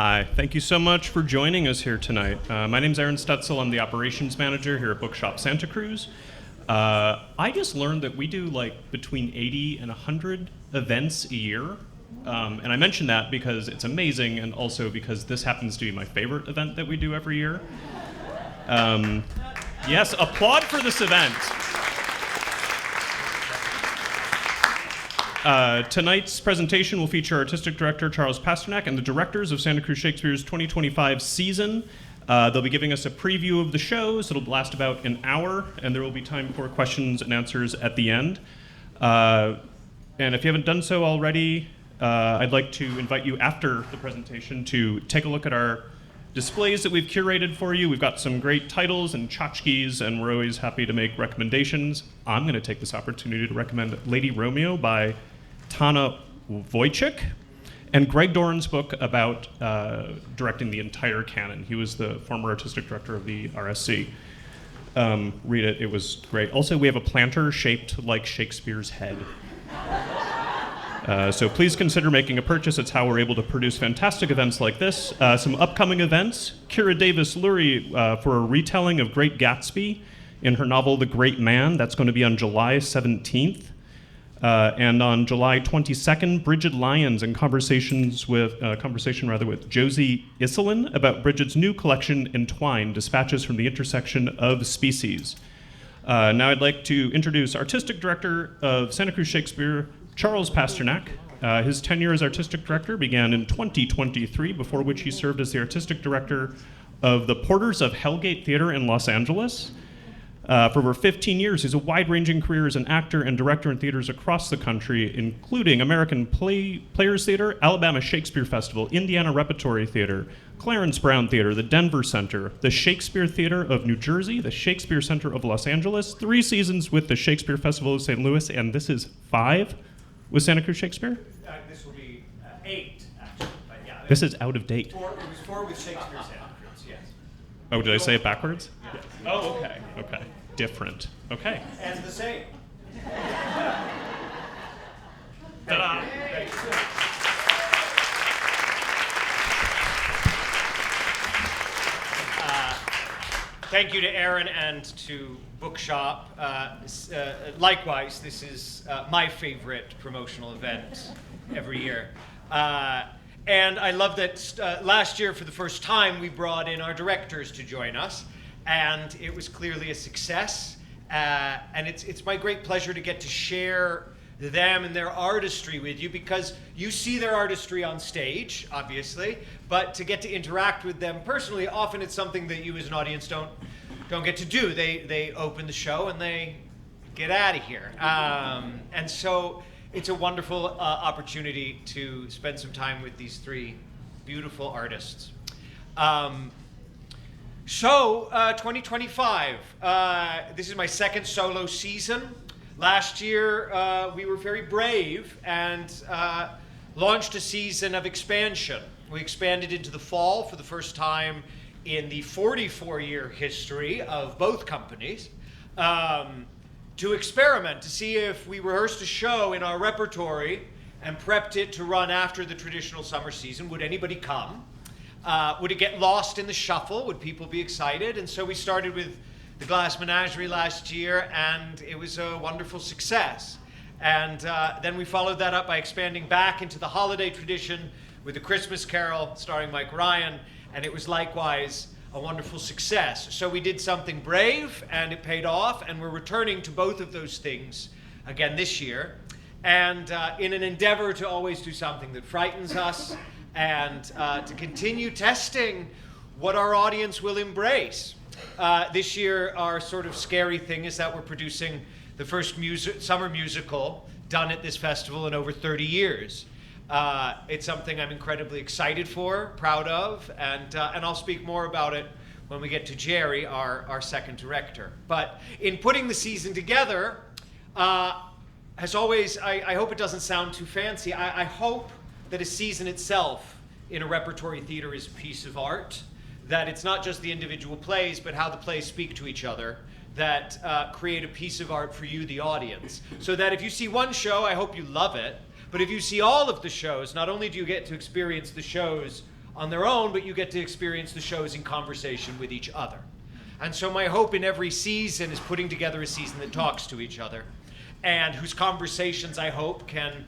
Hi, thank you so much for joining us here tonight. My name's Aaron Stutzel. I'm the operations manager here at Bookshop Santa Cruz. I just learned that we do like between 80 and 100 events a year. And I mention that because it's amazing and also because this happens to be my favorite event that we do every year. Yes, applaud for this event. Tonight's presentation will feature Artistic Director Charles Pasternak and the directors of Santa Cruz Shakespeare's 2025 season. They'll be giving us a preview of the shows. It'll last about an hour, and there will be time for questions and answers at the end. And if you haven't done so already, I'd like to invite you after the presentation to take a look at our displays that we've curated for you. We've got some great titles and tchotchkes, and we're always happy to make recommendations. I'm going to take this opportunity to recommend Lady Romeo by Tana Wojcik, and Greg Doran's book about directing the entire canon. He was the former artistic director of the RSC. Read it, it was great. Also, we have a planter shaped like Shakespeare's head. So please consider making a purchase. It's how we're able to produce fantastic events like this. Some upcoming events. Kira Davis Lurie for a retelling of Great Gatsby in her novel The Great Man. That's going to be on July 17th. And on July 22nd, Bridget Lyons in conversation with Josie Iselin about Bridget's new collection, Entwined, Dispatches from the Intersection of Species. Now I'd like to introduce Artistic Director of Santa Cruz Shakespeare, Charles Pasternak. His tenure as Artistic Director began in 2023, before which he served as the Artistic Director of the Porters of Hellgate Theater in Los Angeles. For over 15 years, he's a wide-ranging career as an actor and director in theaters across the country, including American Players Theater, Alabama Shakespeare Festival, Indiana Repertory Theater, Clarence Brown Theater, the Denver Center, the Shakespeare Theater of New Jersey, the Shakespeare Center of Los Angeles, 3 seasons with the Shakespeare Festival of St. Louis, and this is 5 with Santa Cruz Shakespeare? This will be 8, actually, but yeah. This is out of date. It was 4 with Shakespeare Santa Cruz, yes. Oh, did I say it backwards? Yes. Oh, okay, okay. Different. Okay. And the same. Ta-da! Thank you to Aaron and to Bookshop. Likewise, this is my favorite promotional event every year. And I love that last year, for the first time, we brought in our directors to join us. And it was clearly a success. And it's my great pleasure to get to share them and their artistry with you, because you see their artistry on stage, obviously, but to get to interact with them personally, often it's something that you as an audience don't get to do. They open the show and they get out of here. And so it's a wonderful opportunity to spend some time with these 3 beautiful artists. 2025, this is my second solo season. Last year, we were very brave and launched a season of expansion. We expanded into the fall for the first time in the 44-year history of both companies to experiment, to see if we rehearsed a show in our repertory and prepped it to run after the traditional summer season. Would anybody come? Would it get lost in the shuffle? Would people be excited? And so we started with the Glass Menagerie last year, and it was a wonderful success. And then we followed that up by expanding back into the holiday tradition with the Christmas Carol starring Mike Ryan, and it was likewise a wonderful success. So we did something brave, and it paid off, and we're returning to both of those things again this year. And in an endeavor to always do something that frightens us, and to continue testing what our audience will embrace. This year, our sort of scary thing is that we're producing the first summer musical done at this festival in over 30 years. It's something I'm incredibly excited for, proud of, and I'll speak more about it when we get to Jerry, our second director. But in putting the season together, as always, I hope it doesn't sound too fancy. I hope that a season itself in a repertory theater is a piece of art, that it's not just the individual plays, but how the plays speak to each other, that create a piece of art for you, the audience. So that if you see one show, I hope you love it, but if you see all of the shows, not only do you get to experience the shows on their own, but you get to experience the shows in conversation with each other. And so my hope in every season is putting together a season that talks to each other, and whose conversations, I hope, can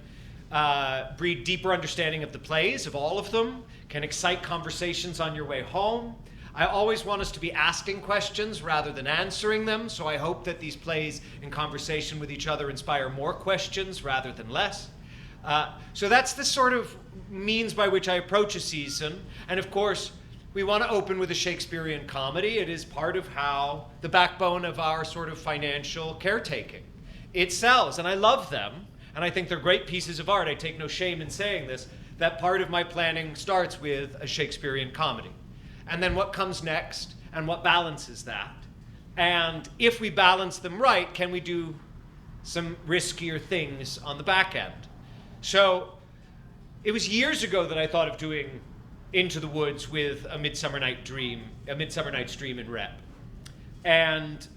breed deeper understanding of the plays, of all of them, can excite conversations on your way home. I always want us to be asking questions rather than answering them, so I hope that these plays in conversation with each other inspire more questions rather than less. So that's the sort of means by which I approach a season. And of course, we want to open with a Shakespearean comedy. It is part of how the backbone of our sort of financial caretaking. It sells, and I love them, and I think they're great pieces of art. I take no shame in saying this, that part of my planning starts with a Shakespearean comedy. And then what comes next, and what balances that. And if we balance them right, can we do some riskier things on the back end? So it was years ago that I thought of doing Into the Woods with a Midsummer Night's Dream in Rep. And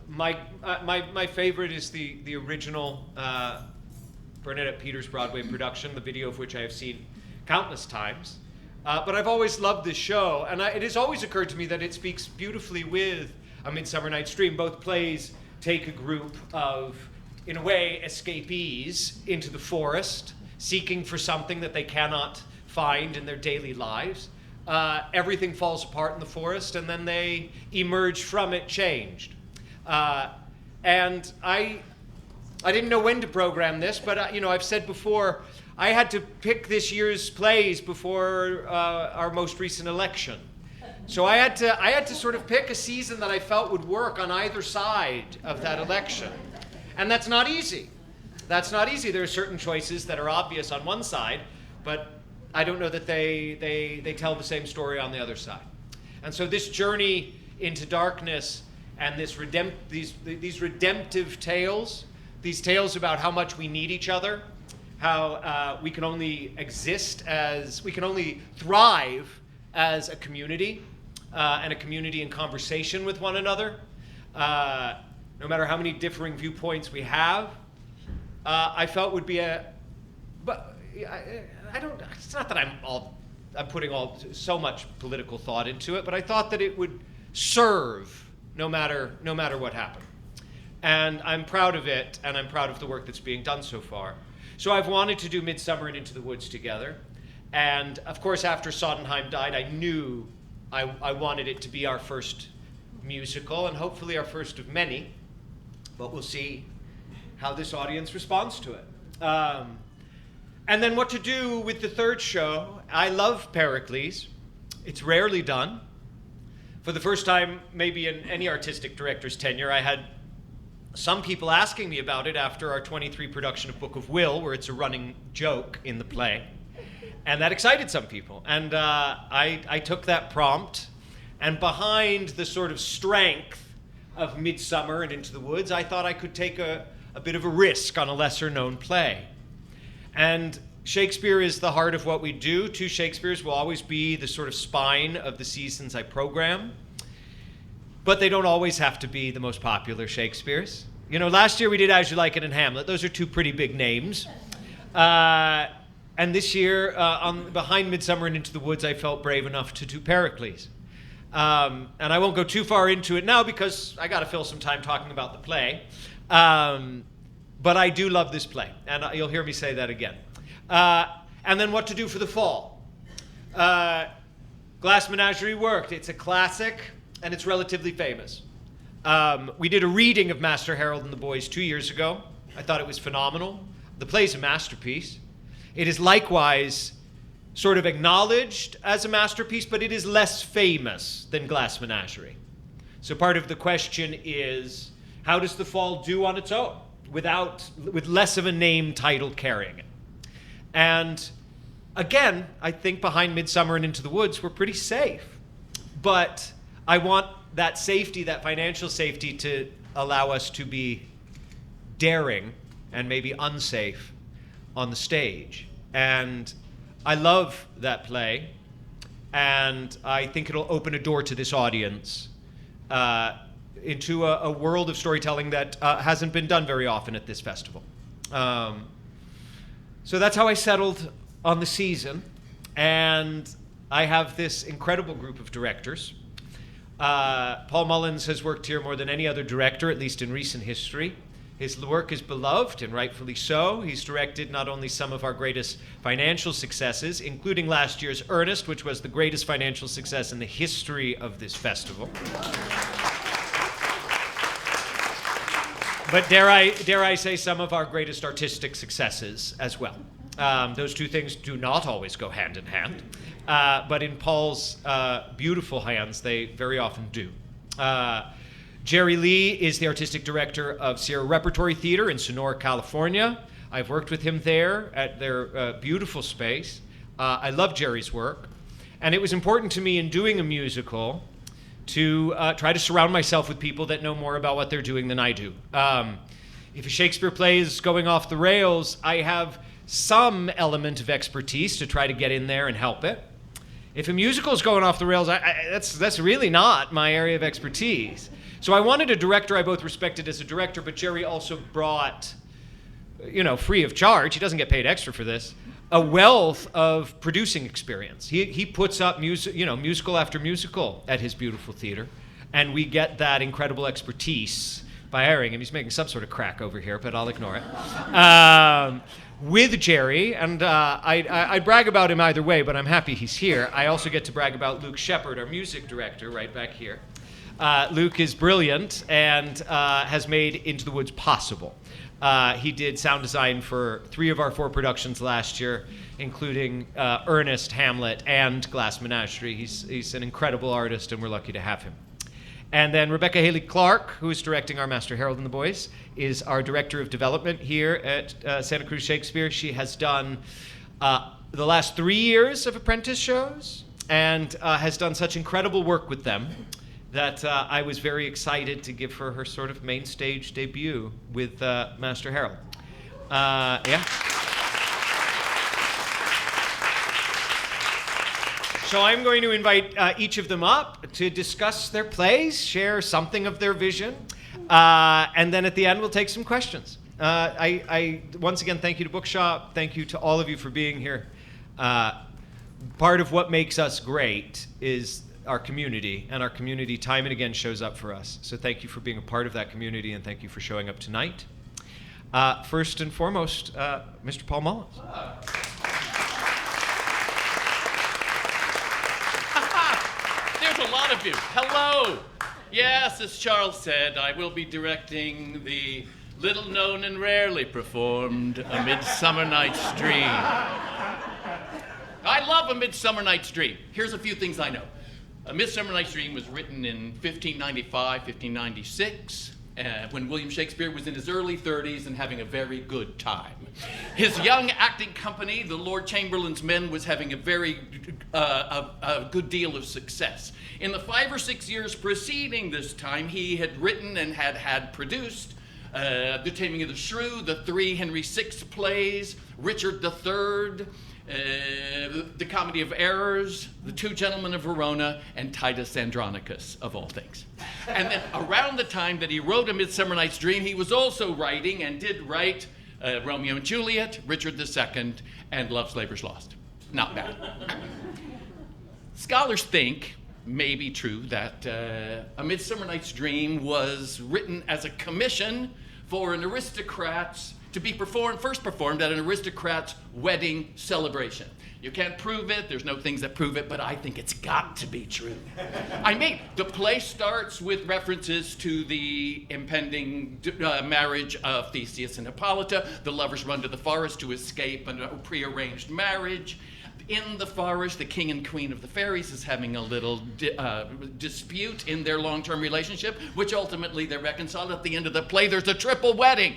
my favorite is the original Bernadette Peters Broadway production, the video of which I have seen countless times. But I've always loved this show, and it has always occurred to me that it speaks beautifully with A Midsummer Night's Dream. Both plays take a group of, in a way, escapees into the forest, seeking for something that they cannot find in their daily lives. Everything falls apart in the forest, and then they emerge from it changed. And I didn't know when to program this, but I've said before, I had to pick this year's plays before our most recent election. So I had to sort of pick a season that I felt would work on either side of that election. And that's not easy. That's not easy. There are certain choices that are obvious on one side, but I don't know that they tell the same story on the other side. And so this journey into darkness and these redemptive tales, these tales about how much we need each other, how we can only thrive as a community, and a community in conversation with one another, no matter how many differing viewpoints we have, I felt would be it's not that I'm putting so much political thought into it, but I thought that it would serve no matter what happened. And I'm proud of it, and I'm proud of the work that's being done so far. So I've wanted to do Midsummer and Into the Woods together. And of course, after Sondheim died, I knew I wanted it to be our first musical, and hopefully our first of many. But we'll see how this audience responds to it. And then what to do with the third show. I love Pericles. It's rarely done. For the first time, maybe in any artistic director's tenure, I had some people asking me about it after our 23 production of Book of Will, where it's a running joke in the play. And that excited some people. And I took that prompt, and behind the sort of strength of Midsummer and Into the Woods, I thought I could take a bit of a risk on a lesser-known play. And Shakespeare is the heart of what we do. Two Shakespeares will always be the sort of spine of the seasons I program. But they don't always have to be the most popular Shakespeares. Last year we did As You Like It and Hamlet. Those are two pretty big names. And this year, behind Midsummer and Into the Woods, I felt brave enough to do Pericles. And I won't go too far into it now because I got to fill some time talking about the play. But I do love this play, and you'll hear me say that again. And then what to do for the fall. Glass Menagerie worked. It's a classic, and it's relatively famous. We did a reading of Master Harold and the Boys 2 years ago. I thought it was phenomenal. The play's a masterpiece. It is likewise sort of acknowledged as a masterpiece, but it is less famous than Glass Menagerie. So part of the question is, how does the fall do on its own, with less of a name title carrying it? And again, I think behind Midsummer and Into the Woods, we're pretty safe. But I want that safety, that financial safety, to allow us to be daring and maybe unsafe on the stage. And I love that play, and I think it'll open a door to this audience into a world of storytelling that hasn't been done very often at this festival. So that's how I settled on the season. And I have this incredible group of directors. Paul Mullins has worked here more than any other director, at least in recent history. His work is beloved, and rightfully so. He's directed not only some of our greatest financial successes, including last year's Ernest, which was the greatest financial success in the history of this festival. But dare I say some of our greatest artistic successes as well. Those two things do not always go hand in hand, but in Paul's beautiful hands, they very often do. Jerry Lee is the artistic director of Sierra Repertory Theater in Sonora, California. I've worked with him there at their beautiful space. I love Jerry's work. And it was important to me in doing a musical to try to surround myself with people that know more about what they're doing than I do. If a Shakespeare play is going off the rails, I have some element of expertise to try to get in there and help it. If a musical is going off the rails, that's really not my area of expertise. So I wanted a director I both respected as a director, but Jerry also brought, free of charge, he doesn't get paid extra for this, a wealth of producing experience. He puts up musical after musical at his beautiful theater, and we get that incredible expertise by hiring him. He's making some sort of crack over here, but I'll ignore it. With Jerry, and I brag about him either way, but I'm happy he's here. I also get to brag about Luke Sheperd, our music director, right back here. Luke is brilliant and has made Into the Woods possible. He did sound design for 3 of our 4 productions last year, including Ernest, Hamlet, and Glass Menagerie. He's an incredible artist, and we're lucky to have him. And then Rebecca Haley Clark, who is directing our Master Harold and the Boys, is our director of development here at Santa Cruz Shakespeare. She has done the last 3 years of apprentice shows and has done such incredible work with them that I was very excited to give her sort of main stage debut with Master Harold. Yeah. So I'm going to invite each of them up to discuss their plays, share something of their vision, and then at the end we'll take some questions. I once again thank you to Bookshop, thank you to all of you for being here. Part of what makes us great is our community, and our community time and again shows up for us. So thank you for being a part of that community, and thank you for showing up tonight. First and foremost, Mr. Paul Mullins. There's a lot of you. Hello. Yes, as Charles said, I will be directing the little known and rarely performed A Midsummer Night's Dream. I love A Midsummer Night's Dream. Here's a few things I know. A Midsummer Night's Dream was written in 1595, 1596, when William Shakespeare was in his early 30s and having a very good time. His young acting company, the Lord Chamberlain's Men, was having a very good deal of success. In the 5 or 6 years preceding this time, he had written and had produced The Taming of the Shrew, the 3 Henry VI plays, Richard III, the Comedy of Errors, The Two Gentlemen of Verona, and Titus Andronicus, of all things. And then around the time that he wrote A Midsummer Night's Dream, he was also writing and did write Romeo and Juliet, Richard II, and Love's Labour's Lost. Not bad. Scholars think, may be true, that A Midsummer Night's Dream was written as a commission for an aristocrat's to be first performed at an aristocrat's wedding celebration. You can't prove it, there's no things that prove it, but I think it's got to be true. I mean, the play starts with references to the impending marriage of Theseus and Hippolyta. The lovers run to the forest to escape a prearranged marriage. In the forest, the king and queen of the fairies is having a little dispute in their long-term relationship, which ultimately they reconcile. At the end of the play, there's a triple wedding.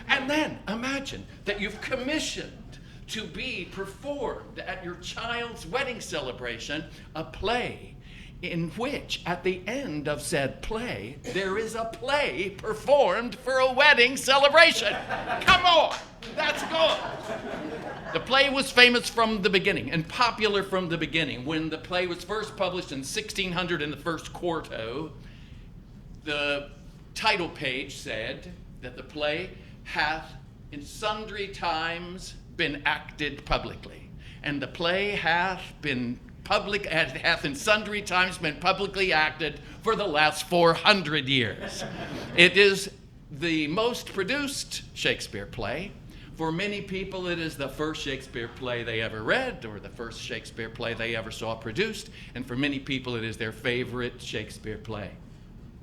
And then imagine that you've commissioned to be performed at your child's wedding celebration a play in which, at the end of said play, there is a play performed for a wedding celebration. Come on, that's good. The play was famous from the beginning and popular from the beginning. When the play was first published in 1600 in the first quarto, the title page said that the play hath in sundry times been acted publicly, and the play hath been hath in sundry times been publicly acted for the last 400 years. It is the most produced Shakespeare play. For many people, it is the first Shakespeare play they ever read or the first Shakespeare play they ever saw produced. And for many people, it is their favorite Shakespeare play.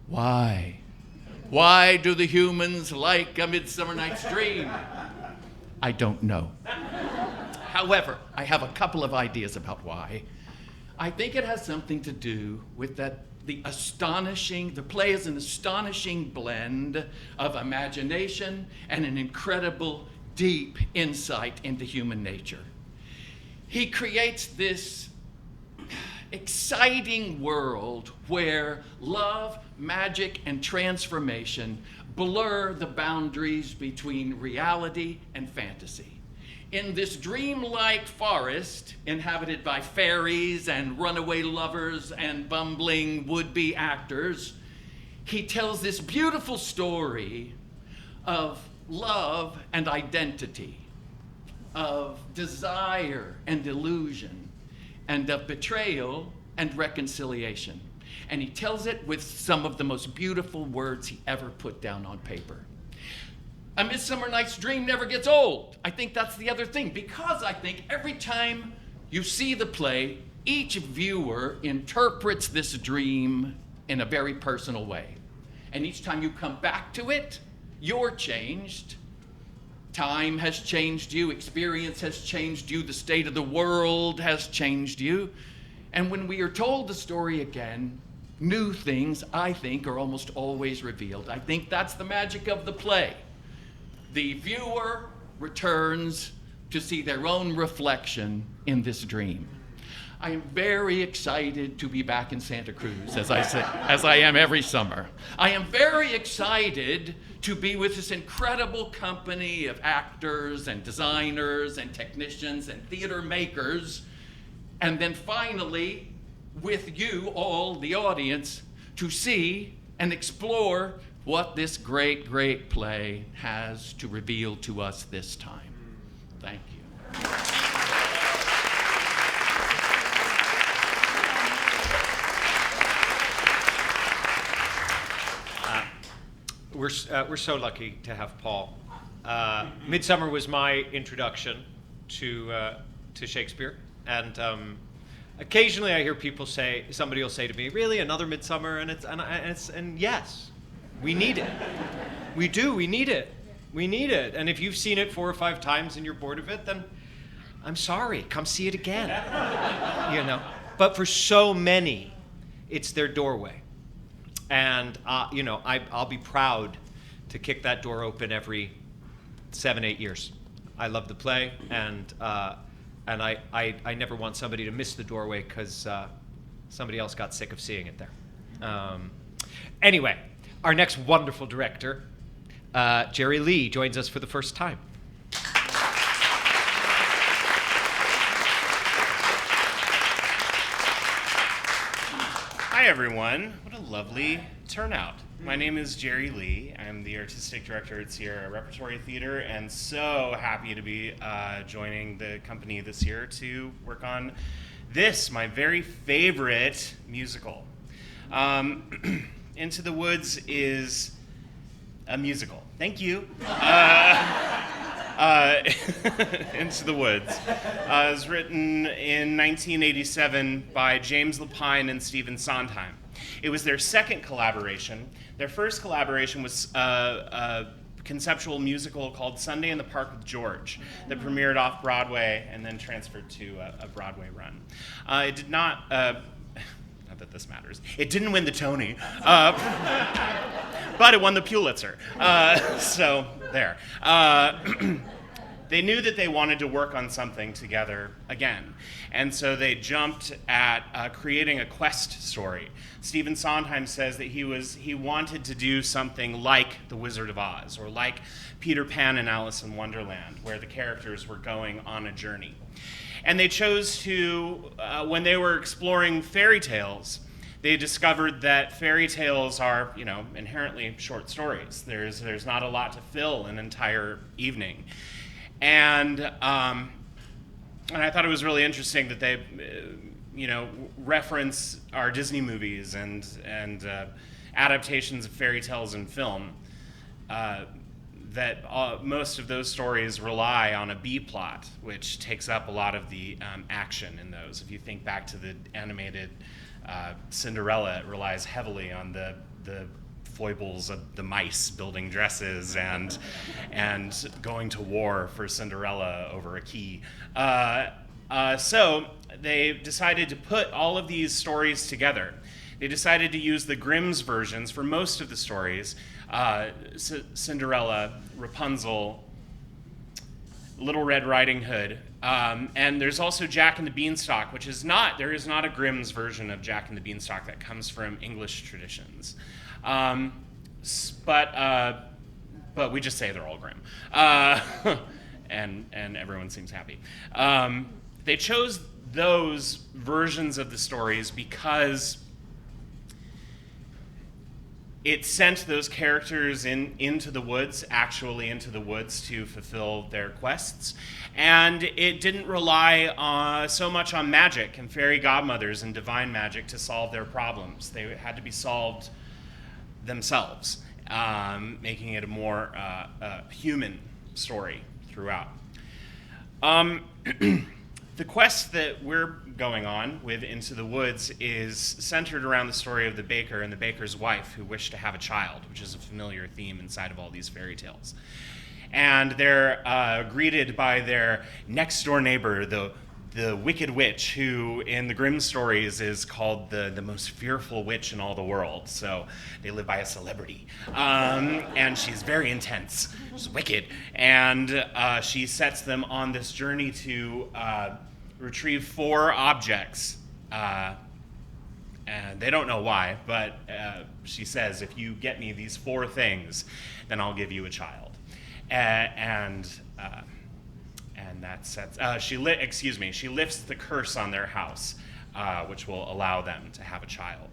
Why? Why do the humans like A Midsummer Night's Dream? I don't know. However, I have a couple of ideas about why. I think it has something to do with that the play is an astonishing blend of imagination and an incredible deep insight into human nature. He creates this exciting world where love, magic, and transformation blur the boundaries between reality and fantasy. In this dreamlike forest inhabited by fairies and runaway lovers and bumbling would-be actors, he tells this beautiful story of love and identity, of desire and illusion, and of betrayal and reconciliation. And he tells it with some of the most beautiful words he ever put down on paper. A Midsummer Night's Dream never gets old. I think that's the other thing, because I think every time you see the play, each viewer interprets this dream in a very personal way. And each time you come back to it, you're changed. Time has changed you, experience has changed you, the state of the world has changed you. And when we are told the story again, new things, I think, are almost always revealed. I think that's the magic of the play. The viewer returns to see their own reflection in this dream. I am very excited to be back in Santa Cruz, as I am every summer. I am very excited to be with this incredible company of actors and designers and technicians and theater makers, and then finally, with you all, the audience, to see and explore what this great, great play has to reveal to us this time. Thank you. We're so lucky to have Paul. Midsummer was my introduction to Shakespeare, and occasionally I hear people say, somebody will say to me, "Really, another Midsummer?" And yes, we need it. We do. We need it. We need it. And if you've seen it 4 or 5 times and you're bored of it, then I'm sorry. Come see it again. You know. But for so many, it's their doorway. And I'll be proud to kick that door open every 7-8 years. I love the play, and I never want somebody to miss the doorway because somebody else got sick of seeing it there. Anyway, our next wonderful director, Jerry Lee, joins us for the first time. Hi everyone, what a lovely turnout. My name is Jerry Lee. I'm the artistic director at Sierra Repertory Theater, and so happy to be joining the company this year to work on this, my very favorite musical. Into the Woods is a musical. Thank you. Into the Woods. It was written in 1987 by James Lapine and Stephen Sondheim. It was their second collaboration. Their first collaboration was a conceptual musical called Sunday in the Park with George that premiered off Broadway and then transferred to a Broadway run. It did not, not that this matters, it didn't win the Tony, but it won the Pulitzer. So there. They knew that they wanted to work on something together again. And so they jumped at creating a quest story. Stephen Sondheim says that he wanted to do something like The Wizard of Oz, or like Peter Pan and Alice in Wonderland, where the characters were going on a journey. And they chose to, when they were exploring fairy tales, they discovered that fairy tales are, inherently short stories. There's not a lot to fill an entire evening. And I thought it was really interesting that they reference our Disney movies and adaptations of fairy tales in film, that most of those stories rely on a B plot, which takes up a lot of the action in those. If you think back to the animated Cinderella, it relies heavily on the foibles of the mice building dresses and going to war for Cinderella over a key. So they decided to put all of these stories together. They decided to use the Grimm's versions for most of the stories. Cinderella, Rapunzel, Little Red Riding Hood, and there's also Jack and the Beanstalk, there is not a Grimm's version of Jack and the Beanstalk that comes from English traditions. But we just say they're all Grimm, and everyone seems happy. They chose those versions of the stories because it sent those characters into the woods to fulfill their quests. And it didn't rely so much on magic and fairy godmothers and divine magic to solve their problems. They had to be solved themselves, making it a more human story throughout. The quest that we're going on with Into the Woods is centered around the story of the baker and the baker's wife who wish to have a child, which is a familiar theme inside of all these fairy tales. And they're greeted by their next-door neighbor, the Wicked Witch, who in the Grimm stories is called the most fearful witch in all the world. So they live by a celebrity. And she's very intense. She's wicked. And she sets them on this journey to retrieve 4 objects. And they don't know why, but she says, if you get me these 4 things, then I'll give you a child. And that sets. She lifts the curse on their house, which will allow them to have a child.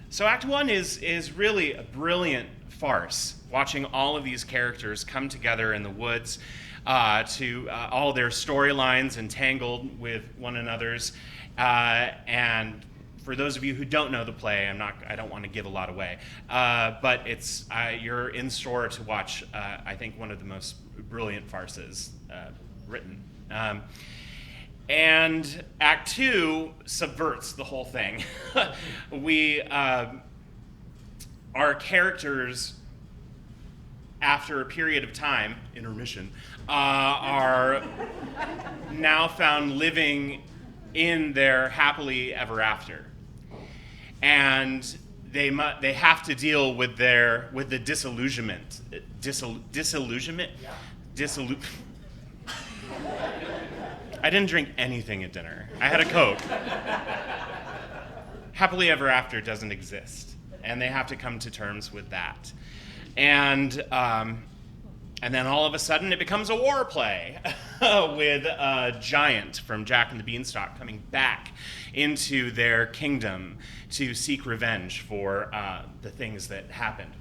So Act 1 is really a brilliant farce, watching all of these characters come together in the woods, to all their storylines entangled with one another's. And for those of you who don't know the play, I don't want to give a lot away, but you're in store to watch. I think one of the most brilliant farces written. And Act 2 subverts the whole thing. Our characters, after a period of time, intermission, are now found living in their happily ever after. And they have to deal with the disillusionment. Disillusionment? Yeah. I didn't drink anything at dinner. I had a Coke. Happily ever after doesn't exist, and they have to come to terms with that. And then all of a sudden it becomes a war play with a giant from Jack and the Beanstalk coming back into their kingdom to seek revenge for the things that happened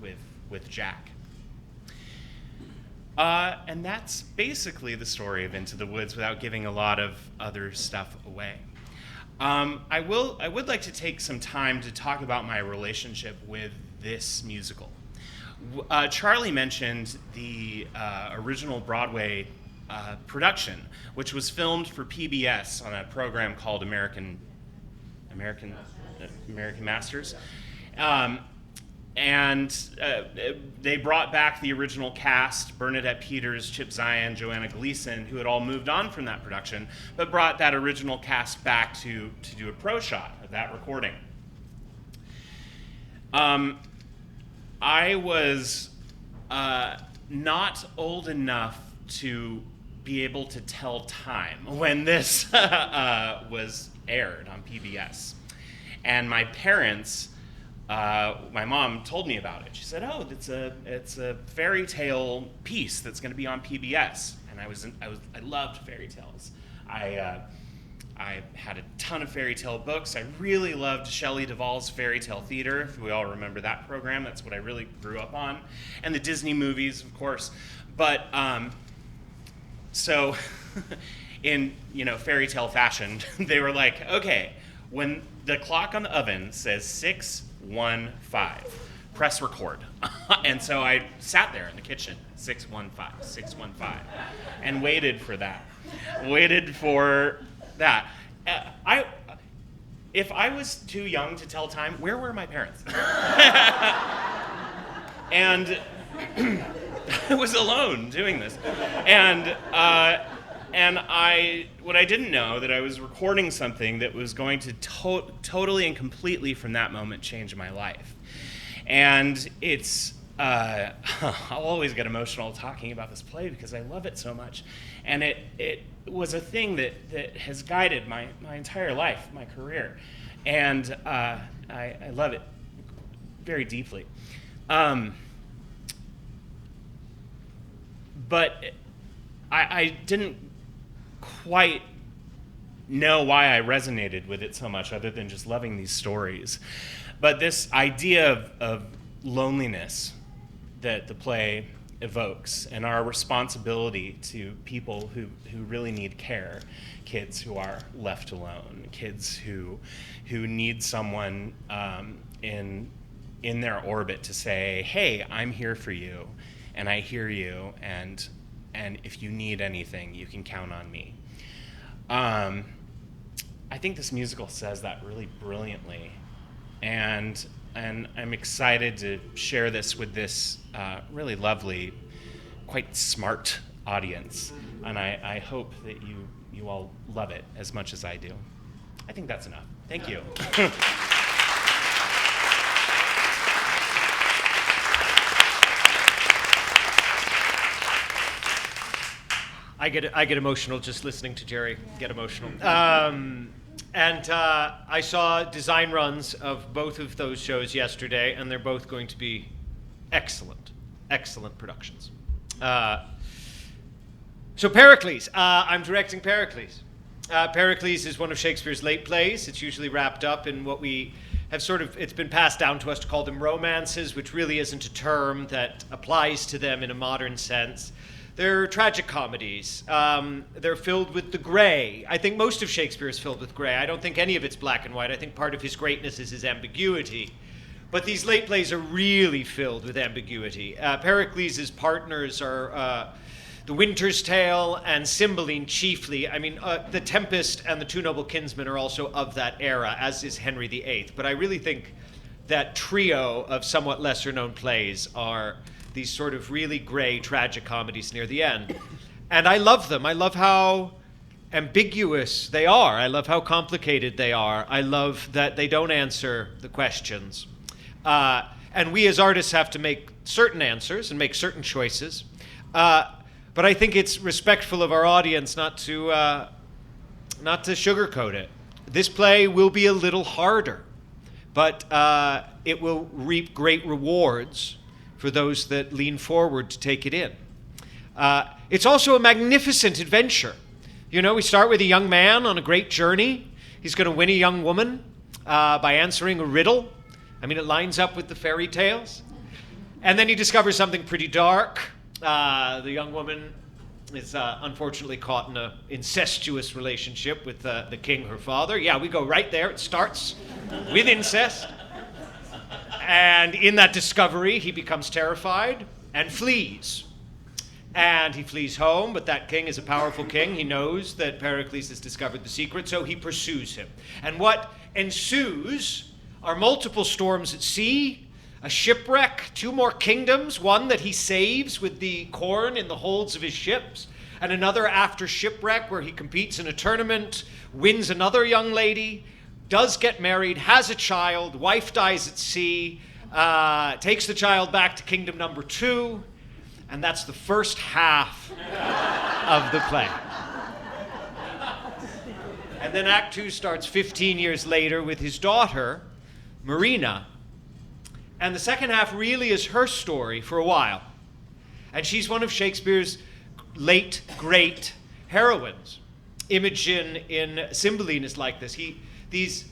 with Jack. And that's basically the story of Into the Woods without giving a lot of other stuff away. I would like to take some time to talk about my relationship with this musical. Charlie mentioned the original Broadway production, which was filmed for PBS on a program called American Masters. And they brought back the original cast, Bernadette Peters, Chip Zien, Joanna Gleason, who had all moved on from that production, but brought that original cast back to do a pro shot of that recording. I was not old enough to be able to tell time when this was aired on PBS. And my parents... my mom told me about it. She said, "Oh, it's a fairy tale piece that's going to be on PBS." And I loved fairy tales. I had a ton of fairy tale books. I really loved Shelley Duvall's Fairy Tale Theater. If we all remember that program, that's what I really grew up on, and the Disney movies, of course. But so in fairy tale fashion, they were like, okay, when the clock on the oven says 6:15, press record. And so I sat there in the kitchen, 6:15, and waited for that. If I was too young to tell time, where were my parents? And I was alone doing this. And what I didn't know, that I was recording something that was going to totally and completely from that moment change my life. And it's, I'll always get emotional talking about this play because I love it so much. And it was a thing that has guided my entire life, my career. And I love it very deeply. But I didn't quite know why I resonated with it so much, other than just loving these stories. But this idea of loneliness that the play evokes, and our responsibility to people who really need care, kids who are left alone, kids who need someone in their orbit to say, hey, I'm here for you, and I hear you, and if you need anything, you can count on me. I think this musical says that really brilliantly, and I'm excited to share this with this really lovely, quite smart audience, and I hope that you all love it as much as I do. I think that's enough. Thank you. I get emotional just listening to Jerry get emotional. And I saw design runs of both of those shows yesterday, and they're both going to be excellent productions. So Pericles, I'm directing Pericles. Pericles is one of Shakespeare's late plays. It's usually wrapped up in what we have it's been passed down to us to call them romances, which really isn't a term that applies to them in a modern sense. They're tragic comedies. They're filled with the gray. I think most of Shakespeare is filled with gray. I don't think any of it's black and white. I think part of his greatness is his ambiguity. But these late plays are really filled with ambiguity. Pericles' partners are The Winter's Tale and Cymbeline chiefly. I mean, The Tempest and The Two Noble Kinsmen are also of that era, as is Henry VIII. But I really think that trio of somewhat lesser-known plays are these sort of really gray tragic comedies near the end. And I love them. I love how ambiguous they are. I love how complicated they are. I love that they don't answer the questions. And we as artists have to make certain answers and make certain choices. But I think it's respectful of our audience not to sugarcoat it. This play will be a little harder, but it will reap great rewards for those that lean forward to take it in. It's also a magnificent adventure. You know, we start with a young man on a great journey. He's going to win a young woman by answering a riddle. I mean, it lines up with the fairy tales. And then he discovers something pretty dark. The young woman is unfortunately caught in an incestuous relationship with the king, her father. Yeah, we go right there. It starts with incest. And in that discovery, he becomes terrified and flees. And he flees home, but that king is a powerful king. He knows that Pericles has discovered the secret, so he pursues him. And what ensues are multiple storms at sea, a shipwreck, 2 more kingdoms, one that he saves with the corn in the holds of his ships, and another after shipwreck where he competes in a tournament, wins another young lady, does get married, has a child, wife dies at sea, takes the child back to kingdom number 2, and that's the first half of the play. And then Act 2 starts 15 years later with his daughter, Marina, and the second half really is her story for a while. And she's one of Shakespeare's late, great heroines. Imogen in Cymbeline is like this. These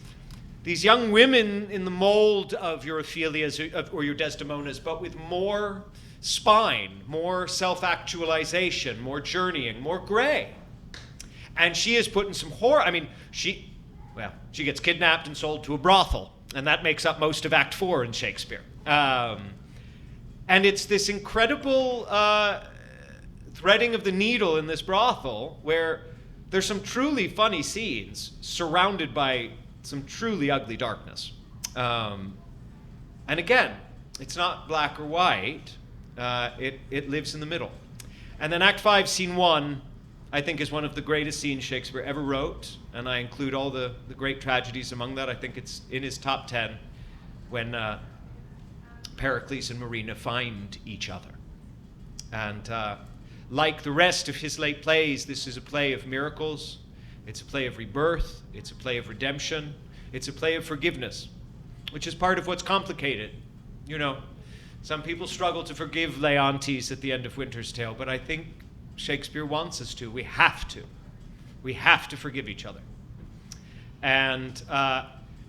young women in the mold of your Ophelias or your Desdemonas, but with more spine, more self-actualization, more journeying, more gray. And she is put in some horror. I mean, she gets kidnapped and sold to a brothel, and that makes up most of Act 4 in Shakespeare. And it's this incredible threading of the needle in this brothel where there's some truly funny scenes surrounded by some truly ugly darkness. And again, it's not black or white. It lives in the middle. And then Act 5, Scene 1, I think is one of the greatest scenes Shakespeare ever wrote. And I include all the great tragedies among that. I think it's in his top 10 when Pericles and Marina find each other. And like the rest of his late plays, this is a play of miracles. It's a play of rebirth. It's a play of redemption. It's a play of forgiveness, which is part of what's complicated. You know, some people struggle to forgive Leontes at the end of Winter's Tale, but I think Shakespeare wants us to. We have to. We have to forgive each other. And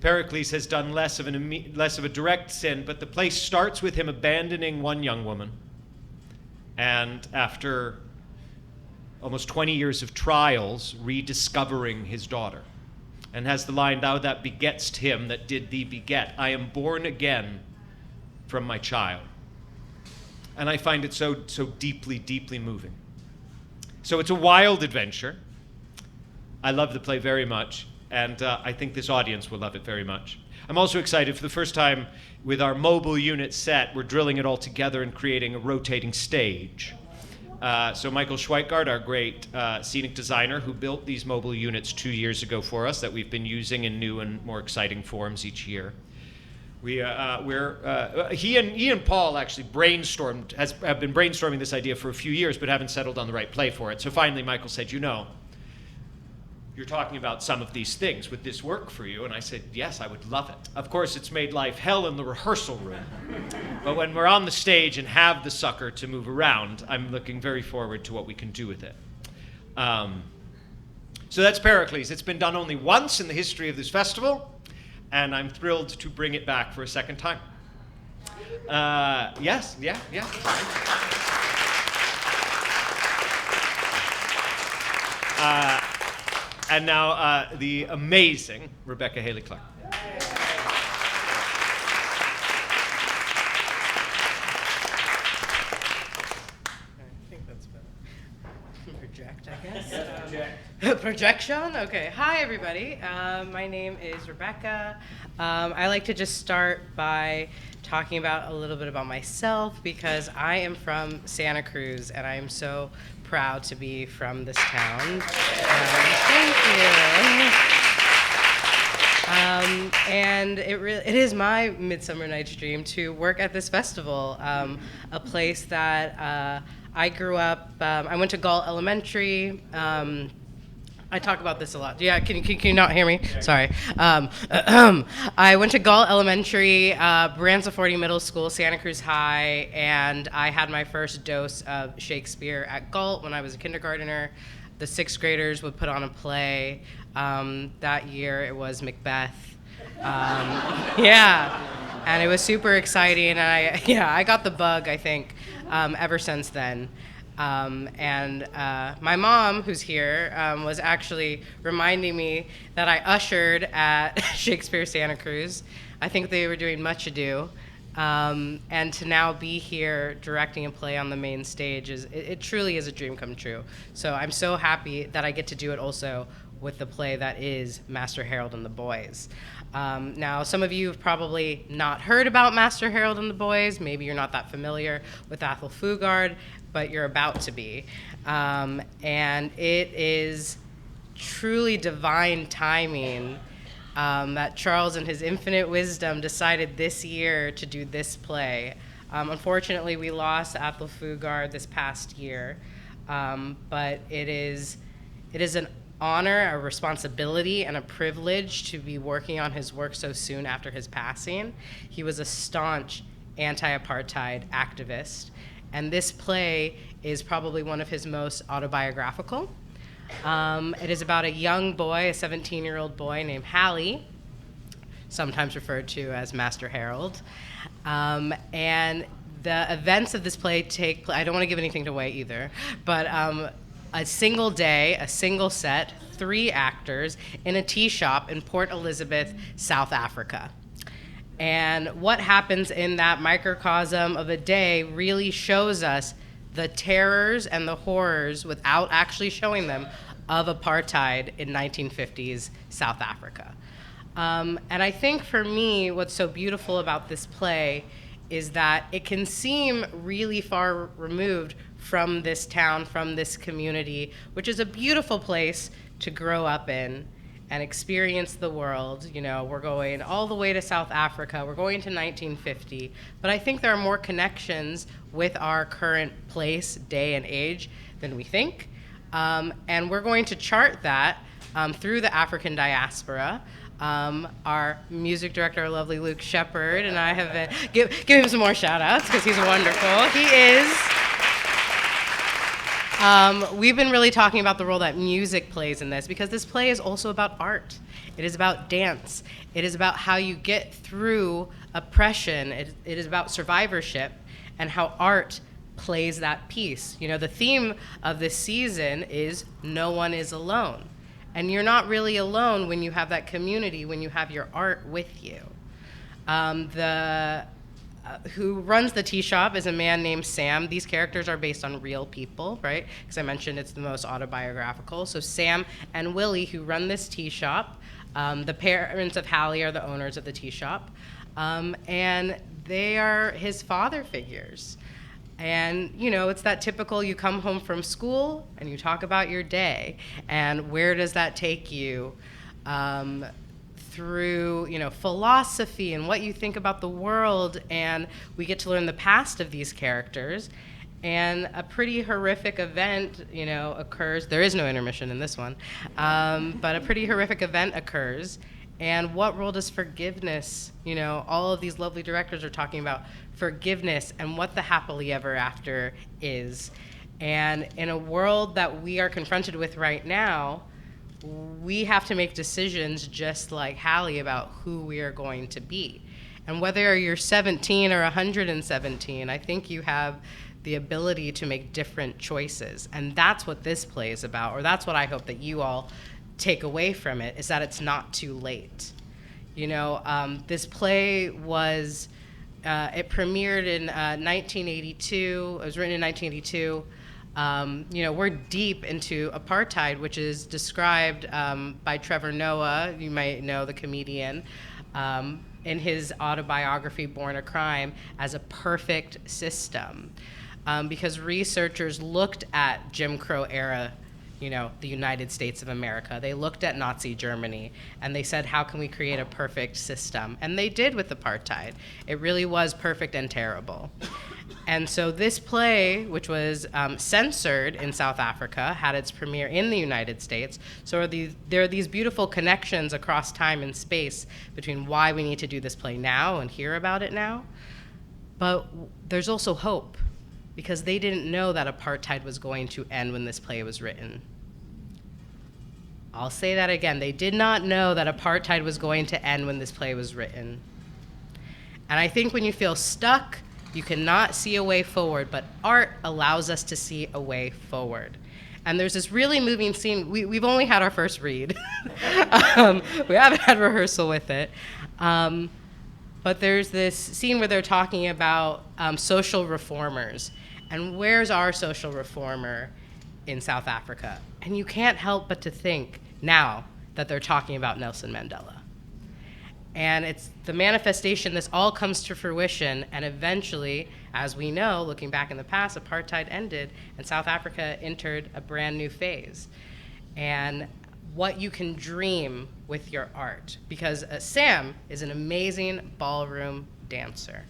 Pericles has done less of a direct sin, but the play starts with him abandoning one young woman. And after almost 20 years of trials, rediscovering his daughter. And has the line, "Thou that begetst him that did thee beget, I am born again from my child." And I find it so deeply, deeply moving. So it's a wild adventure. I love the play very much, and I think this audience will love it very much. I'm also excited for the first time with our mobile unit set, we're drilling it all together and creating a rotating stage. So Michael Schweikart, our great scenic designer who built these mobile units 2 years ago for us that we've been using in new and more exciting forms each year. He and Paul actually have been brainstorming this idea for a few years, but haven't settled on the right play for it. So finally, Michael said, "You're talking about some of these things. Would this work for you?" And I said, "Yes, I would love it." Of course, it's made life hell in the rehearsal room. But when we're on the stage and have the sucker to move around, I'm looking very forward to what we can do with it. So that's Pericles. It's been done only once in the history of this festival, and I'm thrilled to bring it back for a second time. Yes, yeah. And now the amazing Rebecca Haley-Clark. I think that's better. Project, I guess. Projection? Okay. Hi, everybody. My name is Rebecca. I like to just start by talking about a little bit about myself because I am from Santa Cruz and I am so proud to be from this town. Thank you. And it is my Midsummer Night's Dream to work at this festival, a place that I grew up. I went to Galt Elementary. I talk about this a lot. Yeah, can you not hear me? Sorry. I went to Galt Elementary, Bransford Middle School, Santa Cruz High, and I had my first dose of Shakespeare at Galt when I was a kindergartner. The sixth graders would put on a play. That year it was Macbeth. Yeah, and it was super exciting. And I got the bug, I think, ever since then. And my mom, who's here, was actually reminding me that I ushered at Shakespeare Santa Cruz. I think they were doing Much Ado. And to now be here directing a play on the main stage, it truly is a dream come true. So I'm so happy that I get to do it also with the play that is Master Harold and the Boys. Now, some of you have probably not heard about Master Harold and the Boys. Maybe you're not that familiar with Athol Fugard, but you're about to be. And it is truly divine timing that Charles, in his infinite wisdom, decided this year to do this play. Unfortunately, we lost Athol Fugard this past year, but it is an honor, a responsibility, and a privilege to be working on his work so soon after his passing. He was a staunch anti-apartheid activist, and this play is probably one of his most autobiographical. It is about a young boy, a 17-year-old boy named Hallie, sometimes referred to as Master Harold. And the events of this play I don't want to give anything away either, but a single day, a single set, 3 actors in a tea shop in Port Elizabeth, South Africa. And what happens in that microcosm of a day really shows us the terrors and the horrors, without actually showing them, of apartheid in 1950s South Africa. And I think for me, what's so beautiful about this play is that it can seem really far removed from this town, from this community, which is a beautiful place to grow up in and experience the world. You know, we're going all the way to South Africa, we're going to 1950, but I think there are more connections with our current place, day, and age than we think. And we're going to chart that through the African diaspora. Our music director, our lovely Luke Sheperd, and I have been, give him some more shout outs because he's wonderful. He is. We've been really talking about the role that music plays in this, because this play is also about art. It is about dance. It is about how you get through oppression. It is about survivorship and how art plays that piece. You know, the theme of this season is no one is alone. And you're not really alone when you have that community, when you have your art with you. Who runs the tea shop is a man named Sam. These characters are based on real people, right? Because I mentioned it's the most autobiographical. So Sam and Willie, who run this tea shop, the parents of Hallie are the owners of the tea shop, and they are his father figures. And, you know, it's that typical, you come home from school and you talk about your day, and where does that take you? Through, you know, philosophy and what you think about the world, and we get to learn the past of these characters. And a pretty horrific event, you know, occurs. There is no intermission in this one, but a pretty horrific event occurs. And what role does forgiveness, you know, all of these lovely directors are talking about forgiveness and what the happily ever after is. And in a world that we are confronted with right now, we have to make decisions just like Hallie about who we are going to be. And whether you're 17 or 117, I think you have the ability to make different choices. And that's what this play is about, or that's what I hope that you all take away from it, is that it's not too late. You know, this play was, it premiered in 1982, it was written in 1982. You know, we're deep into apartheid, which is described by Trevor Noah, you might know, the comedian, in his autobiography, Born a Crime, as a perfect system. Because researchers looked at Jim Crow era, you know, the United States of America. They looked at Nazi Germany, and they said, how can we create a perfect system? And they did with apartheid. It really was perfect and terrible. And so this play, which was censored in South Africa, had its premiere in the United States. So there are these beautiful connections across time and space between why we need to do this play now and hear about it now. But there's also hope, because they didn't know that apartheid was going to end when this play was written. I'll say that again. They did not know that apartheid was going to end when this play was written. And I think when you feel stuck, you cannot see a way forward, but art allows us to see a way forward. And there's this really moving scene. We've only had our first read. We haven't had rehearsal with it. But there's this scene where they're talking about social reformers. And where's our social reformer in South Africa? And you can't help but to think now that they're talking about Nelson Mandela. And it's the manifestation, this all comes to fruition, and eventually, as we know, looking back in the past, apartheid ended, and South Africa entered a brand new phase. And what you can dream with your art, because Sam is an amazing ballroom dancer.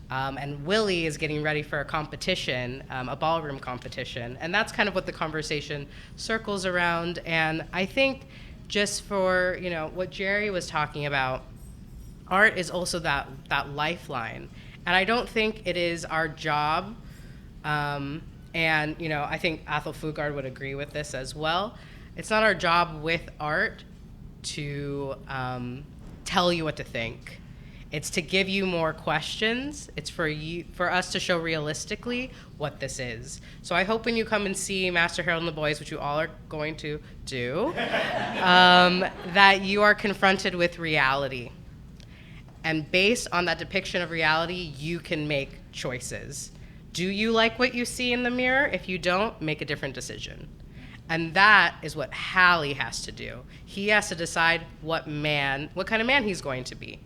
And Willie is getting ready for a competition, a ballroom competition, and that's kind of what the conversation circles around. And I think just for, you know, what Jerry was talking about, art is also that lifeline. And I don't think it is our job, and, you know, I think Athol Fugard would agree with this as well. It's not our job with art to tell you what to think. It's to give you more questions. It's for us to show realistically what this is. So I hope when you come and see Master Harold and the Boys, which you all are going to do, that you are confronted with reality. And based on that depiction of reality, you can make choices. Do you like what you see in the mirror? If you don't, make a different decision. And that is what Hallie has to do. He has to decide what kind of man he's going to be.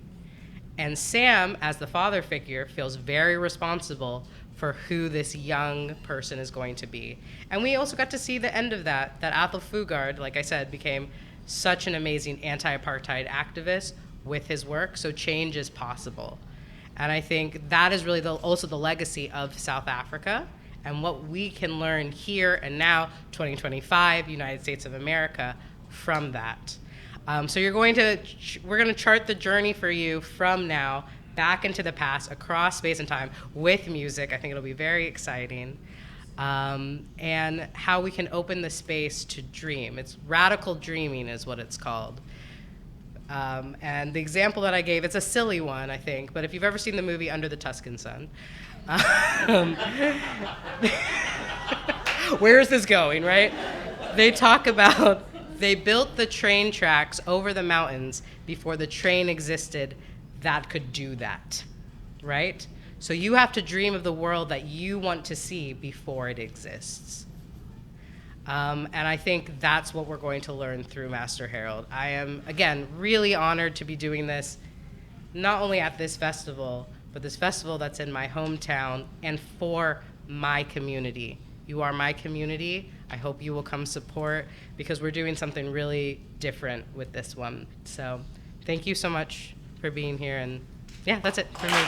And Sam, as the father figure, feels very responsible for who this young person is going to be. And we also got to see the end of that Athol Fugard, like I said, became such an amazing anti-apartheid activist with his work, so change is possible. And I think that is really also the legacy of South Africa and what we can learn here and now, 2025, United States of America, from that. So we're going to chart the journey for you from now back into the past, across space and time, with music. I think it'll be very exciting. And how we can open the space to dream. It's radical dreaming is what it's called. And the example that I gave, it's a silly one, I think, but if you've ever seen the movie Under the Tuscan Sun, where is this going, right? They talk about, they built the train tracks over the mountains before the train existed that could do that, right? So you have to dream of the world that you want to see before it exists. And I think that's what we're going to learn through Master Harold. I am, again, really honored to be doing this, not only at this festival, but this festival that's in my hometown and for my community. You are my community. I hope you will come support because we're doing something really different with this one. So thank you so much for being here. And yeah, that's it for me.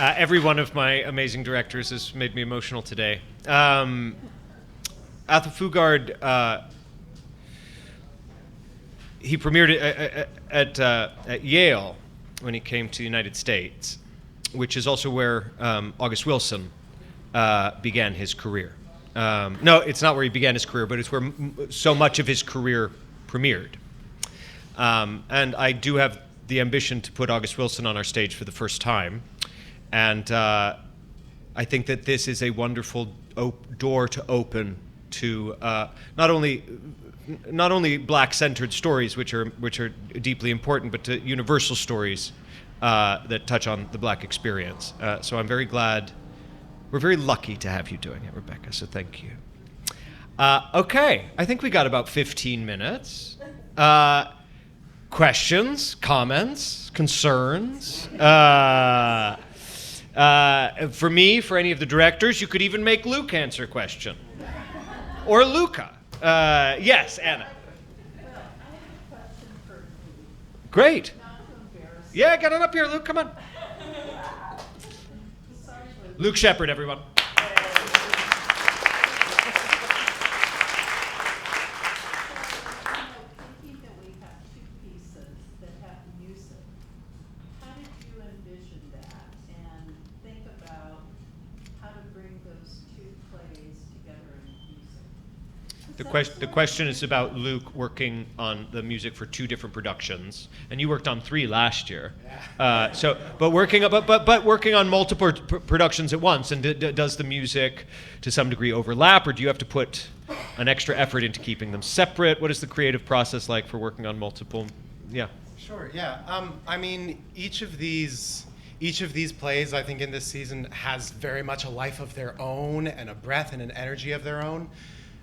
Every one of my amazing directors has made me emotional today. Athol Fugard, he premiered at Yale when he came to the United States, which is also where August Wilson began his career. No, it's not where he began his career, but it's where so much of his career premiered. And I do have the ambition to put August Wilson on our stage for the first time. And I think that this is a wonderful door to open to not only black-centered stories, which are deeply important, but to universal stories that touch on the black experience. So I'm very glad. We're very lucky to have you doing it, Rebecca. So thank you. Okay, I think we got about 15 minutes. Questions, comments, concerns. For me, for any of the directors, you could even make Luke answer a question. Or Luca. Yes, Anna. Great. Yeah, get on up here, Luke. Come on. Luke Sheperd, everyone. The question is about Luke working on the music for 2 different productions, and you worked on 3 last year. But working on multiple productions at once. And does the music, to some degree, overlap, or do you have to put an extra effort into keeping them separate? What is the creative process like for working on multiple? Yeah. Sure. Yeah. I mean, each of these plays, I think, in this season has very much a life of their own and a breath and an energy of their own.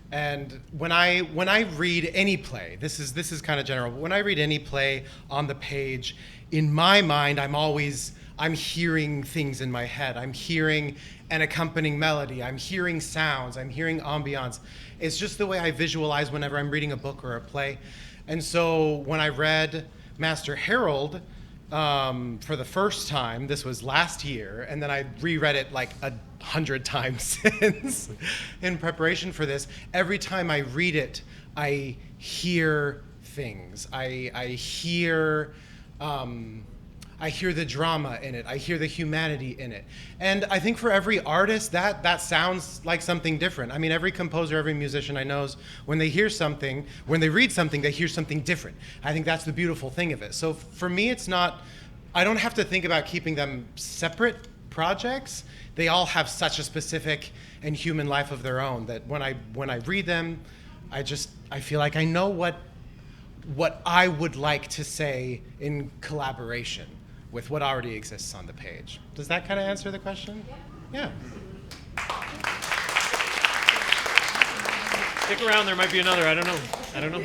And when I read any play, this is kind of general, but when I read any play on the page, in my mind, I'm hearing things in my head. I'm hearing an accompanying melody. I'm hearing sounds. I'm hearing ambiance. It's just the way I visualize whenever I'm reading a book or a play. And so when I read Master Harold for the first time, this was last year, and then I reread it like 100 times since in preparation for this. Every time I read it, I hear things. I hear I hear the drama in it. I hear the humanity in it. And I think for every artist, that sounds like something different. I mean, every composer, every musician I know, when they hear something, when they read something, they hear something different. I think that's the beautiful thing of it. So for me, it's not, I don't have to think about keeping them separate projects. They all have such a specific and human life of their own that when I read them, I feel like I know what I would like to say in collaboration with what already exists on the page. Does that kind of answer the question? Yeah. Stick around, there might be another, I don't know.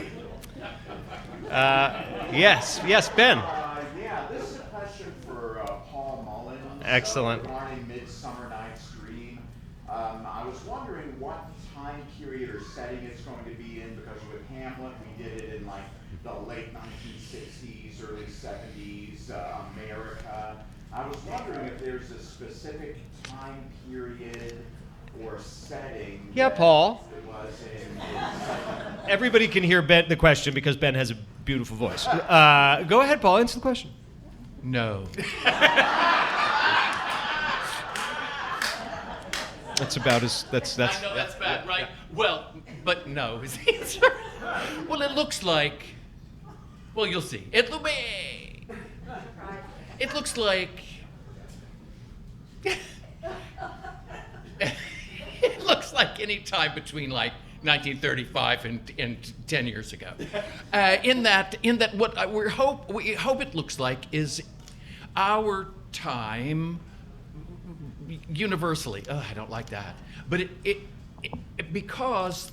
Yes, Ben. Yeah, this is a question for Paul Mullins. Excellent. Regarding Midsummer Night's Dream. I was wondering what time period or setting it's going to be in, because with Hamlet, we did it in like the late 1960s, early 70s, America. I was wondering if there's a specific time period or setting. Yeah, Paul. It was in Midsummer. Everybody can hear Ben the question because Ben has a beautiful voice. Go ahead, Paul, answer the question. No. That's about as, that's. I know that's bad, right? Well, but no is the answer. Well, it looks like. Well, you'll see. It looks like. It looks like any time between like 1935 and 10 years ago. In that what we hope it looks like is our time universally. Oh, I don't like that. But because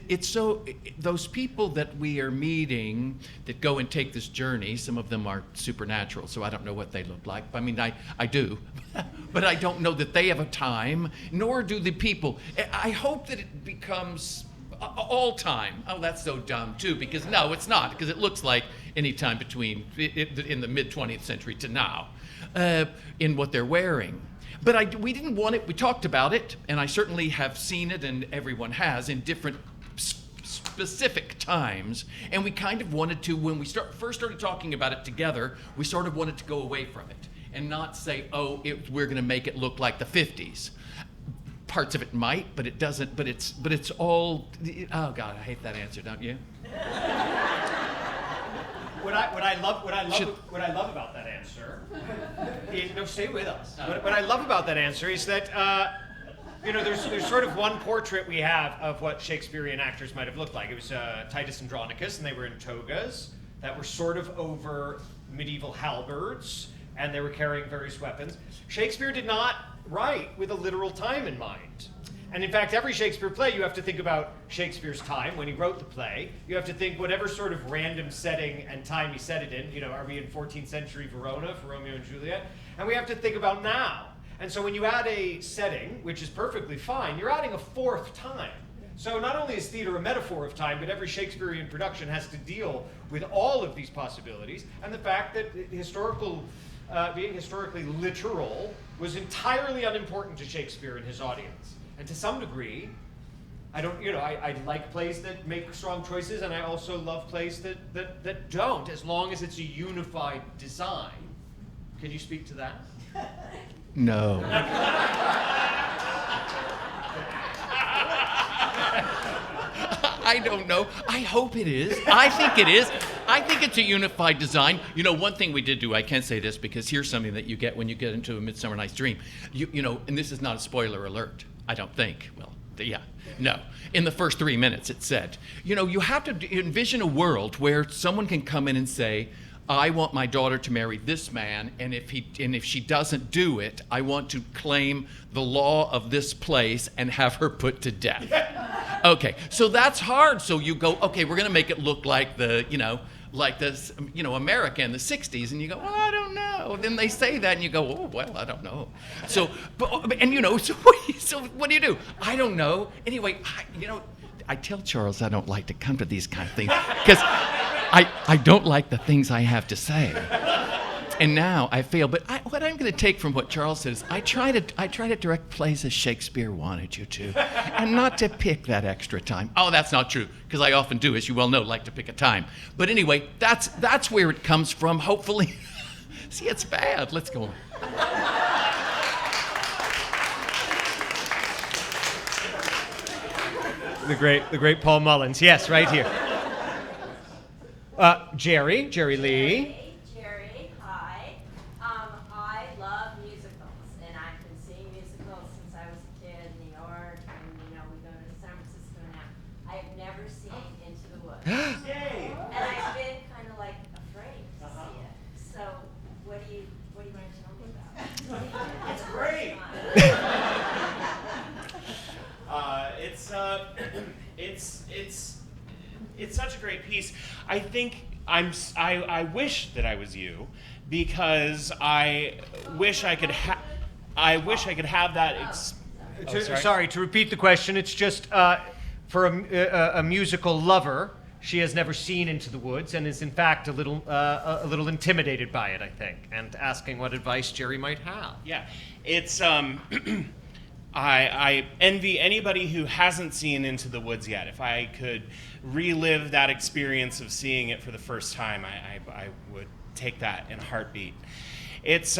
it's so, those people that we are meeting that go and take this journey, some of them are supernatural, so I don't know what they look like. I mean, I do, but I don't know that they have a time, nor do the people. I hope that it becomes all time. Oh, that's so dumb too, because no, it's not, because it looks like any time between in the mid 20th century to now, in what they're wearing. But we didn't want it. We talked about it, and I certainly have seen it, and everyone has, in different specific times. And we kind of wanted to, when we first started talking about it together, we sort of wanted to go away from it and not say, oh, we're going to make it look like the 50s. Parts of it might, but it doesn't. But it's all. Oh God, I hate that answer, don't you? What I love about that answer is, no, stay with us. What I love about that answer is that there's sort of one portrait we have of what Shakespearean actors might have looked like. It was Titus Andronicus, and they were in togas that were sort of over medieval halberds, and they were carrying various weapons. Shakespeare did not write with a literal time in mind. And in fact, every Shakespeare play, you have to think about Shakespeare's time when he wrote the play. You have to think whatever sort of random setting and time he set it in. Are we in 14th century Verona for Romeo and Juliet? And we have to think about now. And so when you add a setting, which is perfectly fine, you're adding a fourth time. So not only is theater a metaphor of time, but every Shakespearean production has to deal with all of these possibilities. And the fact that being historically literal was entirely unimportant to Shakespeare and his audience. And to some degree, I like plays that make strong choices, and I also love plays that don't, as long as it's a unified design. Can you speak to that? No. I don't know. I hope it is. I think it is. I think it's a unified design. One thing we did do, I can't say this because here's something that you get when you get into A Midsummer Night's Dream. And this is not a spoiler alert, I don't think. Well, yeah, no. In the first 3 minutes it said, you have to envision a world where someone can come in and say, I want my daughter to marry this man, and if she doesn't do it, I want to claim the law of this place and have her put to death. Okay, so that's hard. So you go, okay, we're going to make it look like America in the 60s, and you go, well, I don't know. Then they say that, and you go, oh, well, I don't know. So what do you do? I don't know. Anyway, I tell Charles I don't like to come to these kind of things because I don't like the things I have to say. And now I fail. But what I'm going to take from what Charles says, I try to direct plays as Shakespeare wanted you to, and not to pick that extra time. Oh, that's not true, because I often do, as you well know, like to pick a time. But anyway, that's where it comes from. Hopefully, See, it's bad. Let's go on. The great Paul Mullins. Yes, right here. Jerry Lee. Hey, Jerry, hi. I love musicals, and I've been seeing musicals since I was a kid in New York, and we go to San Francisco now. I have never seen Into the Woods. Yay! And I've been kind of like afraid to see it. So what do you want to tell me about? It's great. It's such a great piece. I think I wish that I was you, because I wish I could have that. Sorry, to repeat the question, it's just for a musical lover. She has never seen Into the Woods and is in fact a little intimidated by it, I think, and asking what advice Jerry might have. Yeah, it's I envy anybody who hasn't seen Into the Woods yet. If I could relive that experience of seeing it for the first time, I would take that in a heartbeat. It's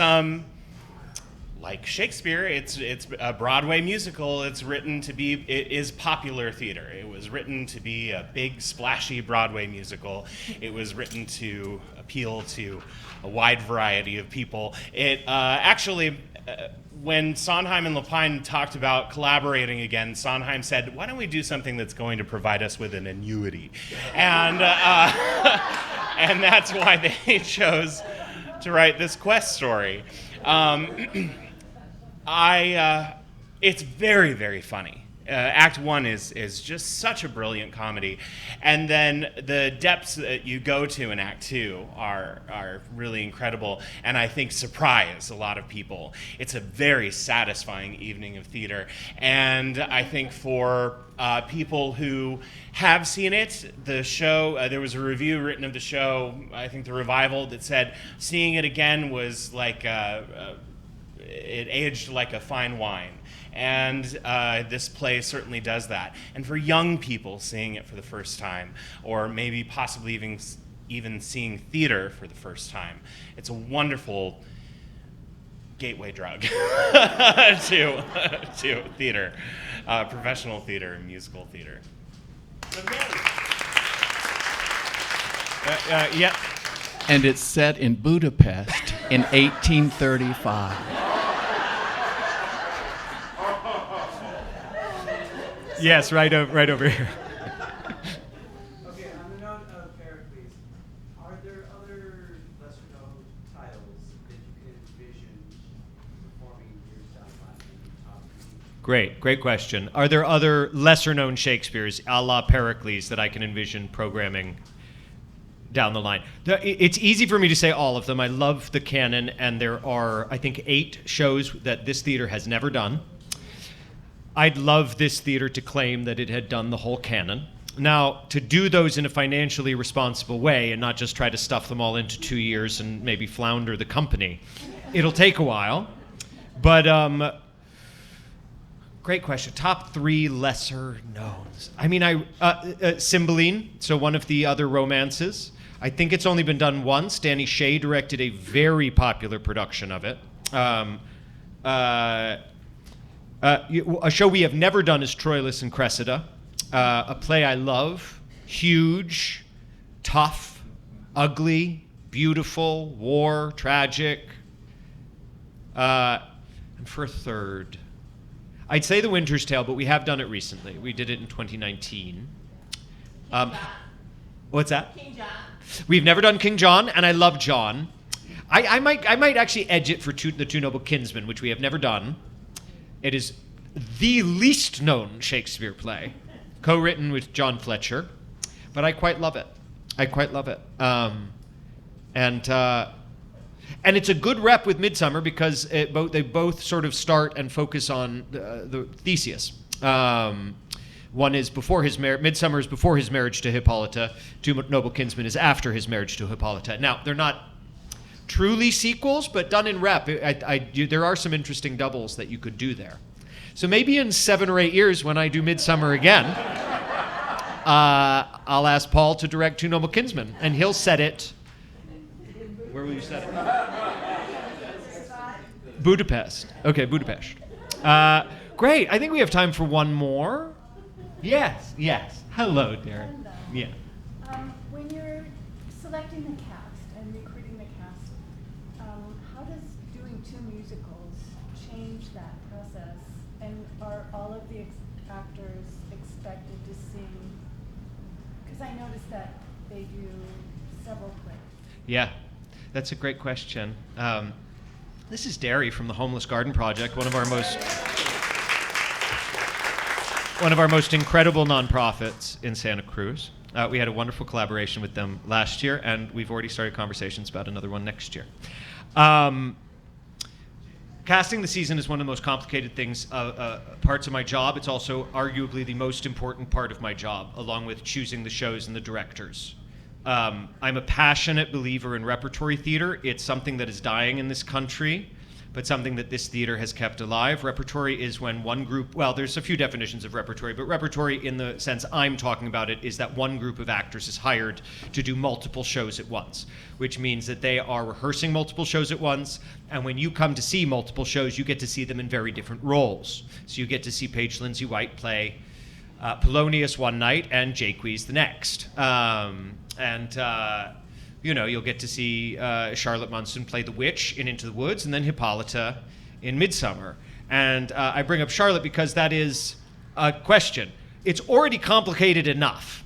like Shakespeare, it's a Broadway musical. It is popular theater. It was written to be a big, splashy Broadway musical. It was written to appeal to a wide variety of people. It when Sondheim and Lapine talked about collaborating again, Sondheim said, "Why don't we do something that's going to provide us with an annuity?" And and that's why they chose to write this quest story. It's very, very funny. Act 1 is just such a brilliant comedy, and then the depths that you go to in Act 2 are really incredible, and I think surprise a lot of people. It's a very satisfying evening of theater, and I think for people who have seen it, the show, there was a review written of the show, I think the revival, that said seeing it again was like it aged like a fine wine. And this play certainly does that. And for young people seeing it for the first time, or maybe possibly even seeing theater for the first time, it's a wonderful gateway drug to theater, professional theater and musical theater. Yeah. And it's set in Budapest in 1835. Yes, right over here. Okay, on the note of Pericles, are there other lesser-known titles that you can envision performing years down the line in the top three? Great question. Are there other lesser-known Shakespeares, a la Pericles, that I can envision programming down the line? It's easy for me to say all of them. I love the canon, and there are, I think, 8 shows that this theater has never done. I'd love this theater to claim that it had done the whole canon. Now, to do those in a financially responsible way and not just try to stuff them all into 2 years and maybe flounder the company, it'll take a while. But great question. Top 3 lesser knowns. I mean, Cymbeline, so one of the other romances. I think it's only been done once. Danny Shea directed a very popular production of it. A show we have never done is Troilus and Cressida, a play I love, huge, tough, ugly, beautiful, war, tragic. And for a third, I'd say The Winter's Tale, but we have done it recently. We did it in 2019. What's that? King John. We've never done King John, and I love John. I might actually edge it for The Two Noble Kinsmen, which we have never done. It is the least known Shakespeare play, co-written with John Fletcher, but I quite love it. And it's a good rep with Midsummer because they both sort of start and focus on the Theseus. One is before his Midsummer is before his marriage to Hippolyta. Two Noble Kinsmen is after his marriage to Hippolyta. Now, they're not truly sequels, but done in rep, there are some interesting doubles that you could do there. So maybe in 7 or 8 years, when I do Midsummer again, I'll ask Paul to direct Two Noble Kinsmen, and he'll set it. Where will you set it? Budapest. Okay, Budapest. Great. I think we have time for one more. Yes. Hello, Darren. Hello. Yeah. When you're selecting the cast and recruiting the cast, how does doing 2 musicals change that process? And are all of the actors expected to sing? Because I noticed that they do several plays. Yeah, that's a great question. This is Derry from the Homeless Garden Project, one of our most incredible nonprofits in Santa Cruz. We had a wonderful collaboration with them last year, and we've already started conversations about another one next year. Casting the season is one of the most complicated things, parts of my job. It's also arguably the most important part of my job, along with choosing the shows and the directors. I'm a passionate believer in repertory theater. It's something that is dying in this country, but something that this theater has kept alive. Repertory is when one group, well, there's a few definitions of repertory, but repertory in the sense I'm talking about it is that one group of actors is hired to do multiple shows at once, which means that they are rehearsing multiple shows at once, and when you come to see multiple shows, you get to see them in very different roles. So you get to see Paige Lindsay White play Polonius one night and Jaques the next. You'll get to see Charlotte Munson play the witch in Into the Woods, and then Hippolyta in Midsummer. And I bring up Charlotte because that is a question. It's already complicated enough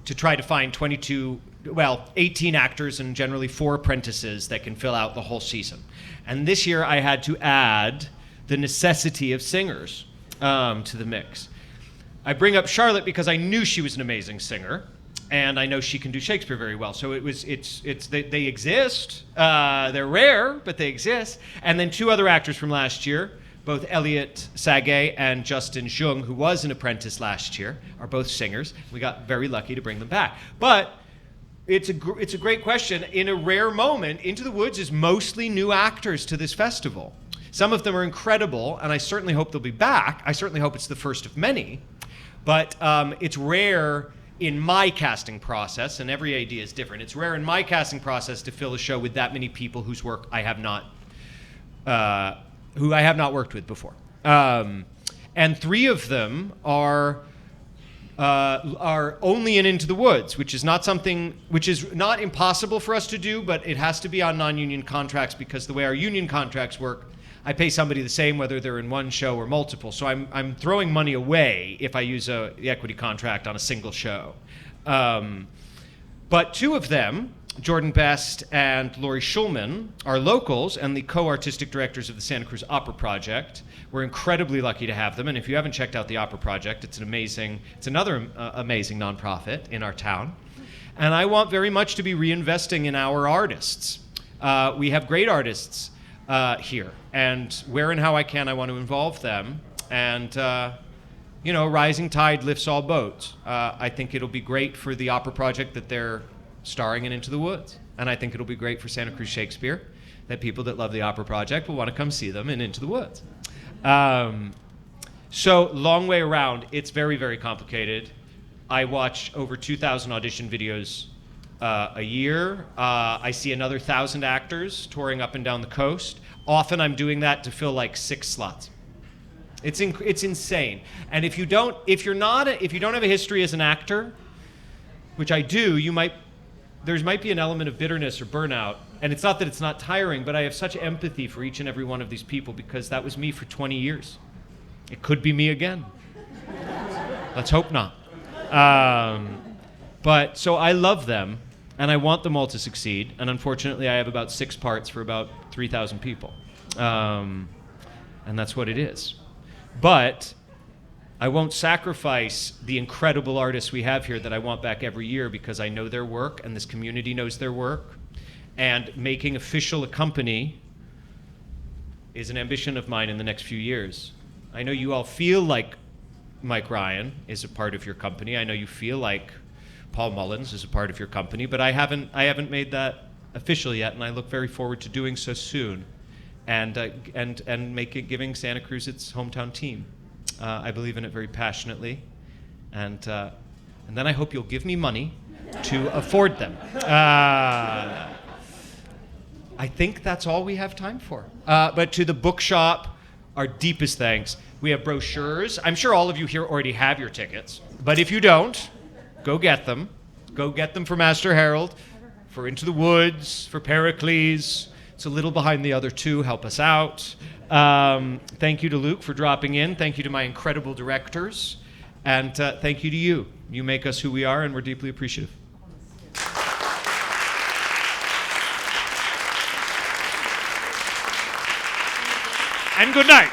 to try to find 18 actors and generally 4 apprentices that can fill out the whole season. And this year I had to add the necessity of singers to the mix. I bring up Charlotte because I knew she was an amazing singer, and I know she can do Shakespeare very well. So they exist. They're rare, but they exist. And then 2 other actors from last year, both Elliot Sagay and Justin Jung, who was an apprentice last year, are both singers. We got very lucky to bring them back. But it's a great question. In a rare moment, Into the Woods is mostly new actors to this festival. Some of them are incredible, and I certainly hope they'll be back. I certainly hope it's the first of many. But it's rare in my casting process, and every AD is different. It's rare in my casting process to fill a show with that many people whose work I have not, who I have not worked with before. And 3 of them are only in Into the Woods, which is not impossible for us to do, but it has to be on non-union contracts because the way our union contracts work, I pay somebody the same whether they're in one show or multiple. So I'm throwing money away if I use the equity contract on a single show. But 2 of them, Jordan Best and Laurie Schulman, are locals and the co-artistic directors of the Santa Cruz Opera Project. We're incredibly lucky to have them. And if you haven't checked out the Opera Project, it's another amazing nonprofit in our town. And I want very much to be reinvesting in our artists. We have great artists here, and where and how I can, I want to involve them. And rising tide lifts all boats. I think it'll be great for the Opera Project that they're starring in Into the Woods, and I think it'll be great for Santa Cruz Shakespeare that people that love the Opera Project will want to come see them in Into the Woods. So long way around, it's very, very complicated. I watch over 2,000 audition videos a year. I see another 1,000 actors touring up and down the coast. Often I'm doing that to fill like 6 slots. It's insane. And if you don't have a history as an actor, which I do, there might be an element of bitterness or burnout. And it's not that it's not tiring, but I have such empathy for each and every one of these people because that was me for 20 years. It could be me again. Let's hope not. But so I love them, and I want them all to succeed. And unfortunately, I have about 6 parts for about 3,000 people. And that's what it is. But I won't sacrifice the incredible artists we have here that I want back every year because I know their work and this community knows their work. And making official a company is an ambition of mine in the next few years. I know you all feel like Mike Ryan is a part of your company. I know you feel like Paul Mullins is a part of your company, but I haven't made that official yet, and I look very forward to doing so soon, and giving Santa Cruz its hometown team. I believe in it very passionately, and then I hope you'll give me money to afford them. I think that's all we have time for. But to the bookshop, our deepest thanks. We have brochures. I'm sure all of you here already have your tickets. But if you don't, go get them. Go get them for Master Harold, for Into the Woods, for Pericles. It's a little behind the other two. Help us out. Thank you to Luke for dropping in. Thank you to my incredible directors. And thank you to you. You make us who we are, and we're deeply appreciative. And good night.